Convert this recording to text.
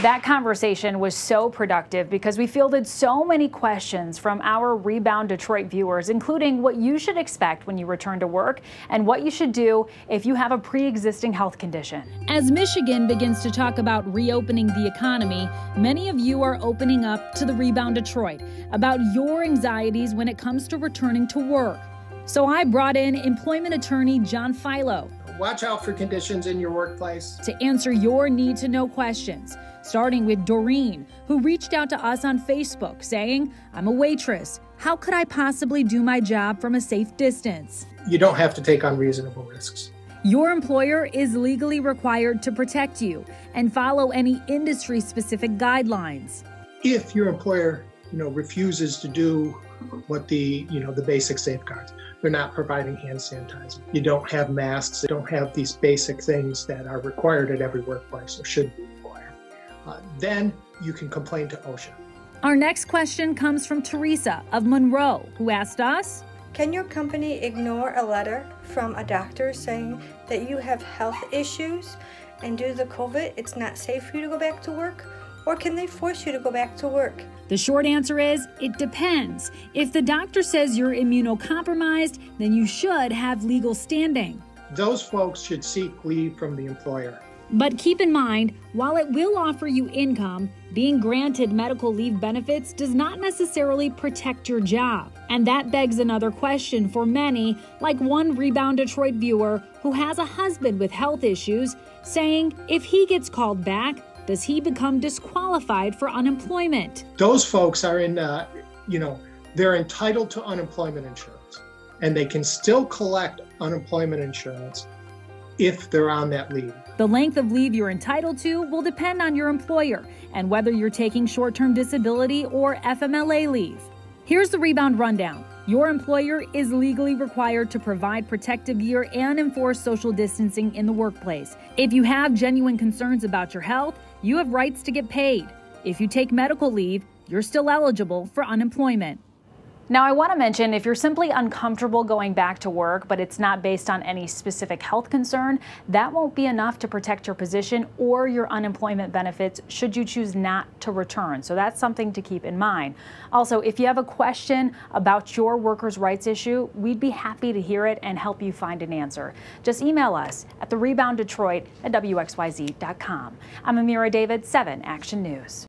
That conversation was so productive because we fielded so many questions from our Rebound Detroit viewers, including what you should expect when you return to work and what you should do if you have a pre-existing health condition. As Michigan begins to talk about reopening the economy, many of you are opening up to the Rebound Detroit about your anxieties when it comes to returning to work. So I brought in employment attorney John Philo. Watch out for conditions in your workplace To answer your need-to-know questions, starting with Doreen, who reached out to us on Facebook saying, "I'm a waitress. How could I possibly do my job from a safe distance?" You don't have to take unreasonable risks. Your employer is legally required to protect you and follow any industry-specific guidelines. If your employer, refuses to do what the basic safeguards, they're not providing hand sanitizer, you don't have masks, you don't have these basic things that are required at every workplace or should be required, then you can complain to OSHA. Our next question comes from Teresa of Monroe, who asked us, Can your company ignore a letter from a doctor saying that you have health issues and due to the COVID, it's not safe for you to go back to work? Or can they force you to go back to work? The short answer is, it depends. If the doctor says you're immunocompromised, then you should have legal standing. Those folks should seek leave from the employer. But keep in mind, while it will offer you income, being granted medical leave benefits does not necessarily protect your job. And that begs another question for many, like one Rebound Detroit viewer who has a husband with health issues, saying if he gets called back, does he become disqualified for unemployment? Those folks are they're entitled to unemployment insurance, and they can still collect unemployment insurance if they're on that leave. The length of leave you're entitled to will depend on your employer and whether you're taking short-term disability or FMLA leave. Here's the Rebound rundown. Your employer is legally required to provide protective gear and enforce social distancing in the workplace. If you have genuine concerns about your health, you have rights to get paid. If you take medical leave, you're still eligible for unemployment. Now, I want to mention, if you're simply uncomfortable going back to work, but it's not based on any specific health concern, that won't be enough to protect your position or your unemployment benefits should you choose not to return. So that's something to keep in mind. Also, if you have a question about your workers' rights issue, we'd be happy to hear it and help you find an answer. Just email us at therebounddetroit@WXYZ.com. I'm Amira David, 7 Action News.